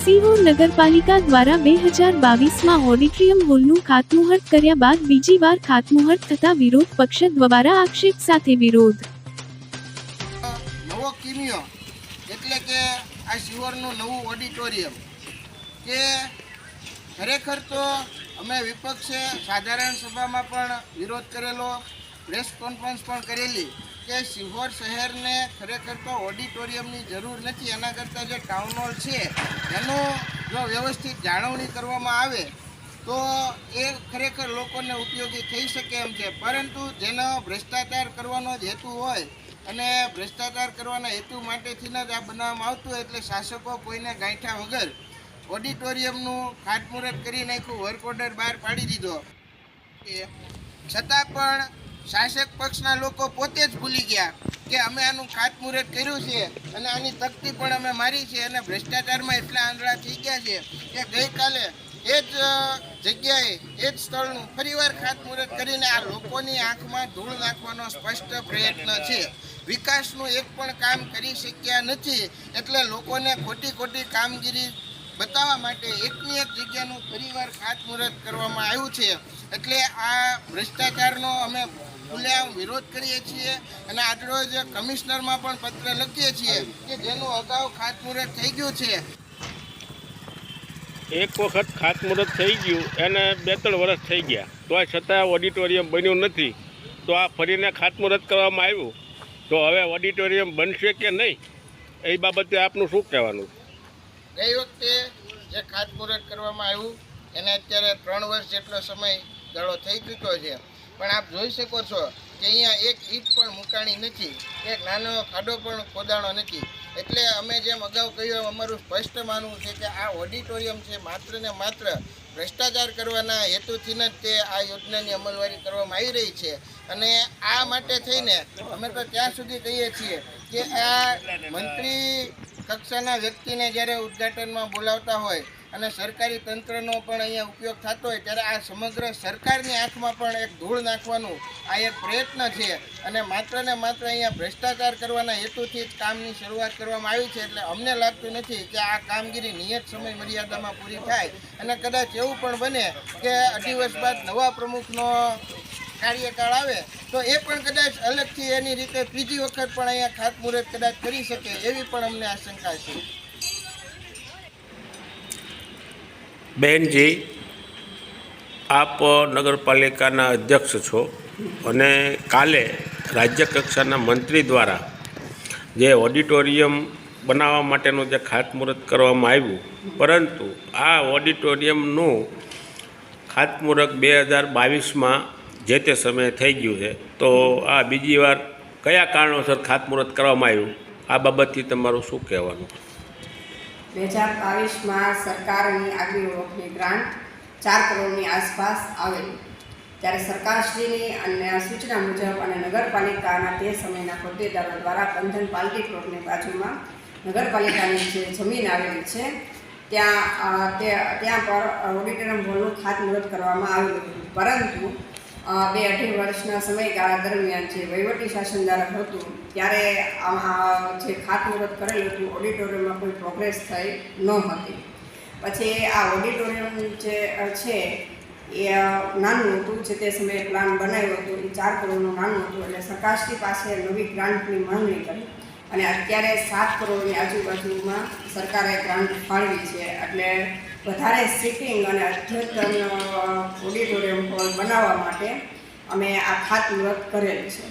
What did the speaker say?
સિહોર નગરપાલિકા દ્વારા 2022માં ઓડિટોરિયમ હોલનું ખાતમુહૂર્ત કર્યા બાદ બીજી વાર ખાતમુહૂર્ત થતા વિરોધ પક્ષ દ્વારા આક્ષેપ સાથે વિરોધ. નવો કિમિયો એટલે કે આ સિહોરનું નવું ઓડિટોરિયમ કે ખરેખર તો અમે વિપક્ષે સાધારણ સભામાં પણ વિરોધ કરેલો, પ્રેસ કોન્ફરન્સ પણ કરેલી કે સિહોર શહેરને ખરેખર તો ઓડિટોરિયમની જરૂર નથી. એના કરતાં જે ટાઉન હોલ છે એનું જો વ્યવસ્થિત જાળવણી કરવામાં આવે તો એ ખરેખર લોકોને ઉપયોગી થઈ શકે એમ છે. પરંતુ જેનો ભ્રષ્ટાચાર કરવાનો જ હેતુ હોય અને ભ્રષ્ટાચાર કરવાના હેતુ માટેથી જ આ બનાવવામાં આવતું, એટલે શાસકો કોઈને ગાંઠા વગર ઓડિટોરિયમનું ખાતમુહૂર્ત કરી નાખ્યું, વર્ક ઓર્ડર બહાર પાડી દીધો. છતાં પણ શાસક પક્ષના લોકો પોતે જ ભૂલી ગયા કે અમે આનું ખાતમુહૂર્ત કર્યું છે અને આની તકતી પણ અમે મારી છે અને ભ્રષ્ટાચારમાં એટલા આંધળા થઈ ગયા છે કે ગઈકાલે એ જ જગ્યાએ એ જ સ્થળનું ફરીવાર ખાતમુહૂર્ત કરીને આ લોકોની આંખમાં ધૂળ નાખવાનો સ્પષ્ટ પ્રયત્ન છે. વિકાસનું એક પણ કામ કરી શક્યા નથી, એટલે લોકોને ખોટી કામગીરી બતાવવા માટે એકની એક જગ્યાનું ફરીવાર ખાતમુહૂર્ત કરવામાં આવ્યું છે. એટલે આ ભ્રષ્ટાચારનો અમે ખુલ્લેઆમ વિરોધ કરીએ છીએ અને આજરોજ કમિશનરમાં પણ પત્ર લખીએ છીએ કે જેનું અગાઉ ખાતમુહૂર્ત થઈ ગયું છે. એક વખત ખાતમુહૂર્ત થઈ ગયું એને 2-3 વર્ષ થઈ ગયા તો છતાં ઓડિટોરિયમ બન્યું નથી. તો આ ફરીને ખાતમુહૂર્ત કરવામાં આવ્યું તો હવે ઓડિટોરિયમ બનશે કે નહીં, એ બાબતે આપનું શું કહેવાનું? ગઈ વખતે જે ખાતમુહૂર્ત કરવામાં આવ્યું એને અત્યારે 3 વર્ષ જેટલો સમય ગાળો થઈ ચૂક્યો છે, પણ આપ જોઈ શકો છો કે અહીંયા એક ઈંટ પણ મુકાણી નથી, એક નાનો ખાડો પણ ખોદાણો નથી. એટલે અમે જેમ અગાઉ કહ્યું અમારું સ્પષ્ટ માનવું છે કે આ ઓડિટોરિયમ છે માત્ર ને માત્ર ભ્રષ્ટાચાર કરવાના હેતુથી જ તે આ યોજનાની અમલવારી કરવામાં આવી રહી છે. અને આ માટે થઈને અમે તો ત્યાં સુધી કહીએ છીએ કે આ મંત્રી કક્ષાના વ્યક્તિને જ્યારે ઉદ્ઘાટનમાં બોલાવતા હોય અને સરકારી તંત્રનો પણ અહીંયા ઉપયોગ થતો હોય ત્યારે આ સમગ્ર સરકારની આંખમાં પણ એક ધૂળ નાખવાનું આ એક પ્રયત્ન છે અને માત્ર ને માત્ર અહીંયા ભ્રષ્ટાચાર કરવાના હેતુથી જ કામની શરૂઆત કરવામાં આવી છે. એટલે અમને લાગતું નથી કે આ કામગીરી નિયત સમય મર્યાદામાં પૂરી થાય અને કદાચ એવું પણ બને કે 2.5 વર્ષ બાદ નવા પ્રમુખનો કાર્યકાળ આવે તો એ પણ કદાચ અલગથી એની રીતે ત્રીજી વખત પણ અહીંયા ખાતમુહૂર્ત કદાચ કરી શકે એવી પણ અમને આશંકા છે. બહેનજી, આપ નગરપાલિકાના અધ્યક્ષ છો અને કાલે રાજ્ય કક્ષાના મંત્રી દ્વારા જે ઓડિટોરિયમ બનાવવા માટેનું જે ખાતમુહૂર્ત કરવામાં આવ્યું, પરંતુ આ ઓડિટોરિયમનું ખાતમુહૂર્ત 2022માં જે તે સમયે થઈ ગયું છે, તો આ બીજી વાર કયા કારણોસર ખાતમુહૂર્ત કરવામાં આવ્યું, આ બાબતથી તમારું શું કહેવાનું? 2022માં સરકારની આગવી ઓળખની ગ્રાન્ટ 4 કરોડની આસપાસ આવેલી, ત્યારે સરકારશ્રીની અને સૂચના મુજબ અને નગરપાલિકાના તે સમયના હોદ્દેદારો દ્વારા બંધન પાલટી પ્લોટની બાજુમાં નગરપાલિકાની જે જમીન આવેલી છે ત્યાં પર ઓડિટોરિયમ હોલનું ખાતમુહૂર્ત કરવામાં આવેલું હતું. પરંતુ 2-2.5 વર્ષના સમયગાળા દરમિયાન જે વહીવટી શાસનદાર હતું ત્યારે જે ખાતમુહૂર્ત કરેલું હતું ઓડિટોરિયમમાં કોઈ પ્રોગ્રેસ થઈ નહોતી. પછી આ ઓડિટોરિયમ જે છે એ નાનું હતું, જે તે સમયે પ્લાન બનાવ્યો હતો એ 4 કરોડનું નાનું હતું. એટલે સરકારશ્રી પાસે નવી ગ્રાન્ટની માંગણી કરી અને અત્યારે 7 કરોડની આજુબાજુમાં સરકારે ગ્રાન્ટ ફાળવી છે. એટલે વધારે સીટિંગ અને અદ્યતન ઓડિટોરિયમ હોલ બનાવવા માટે અમે આ ખાતમુહૂર્ત કરેલું છે.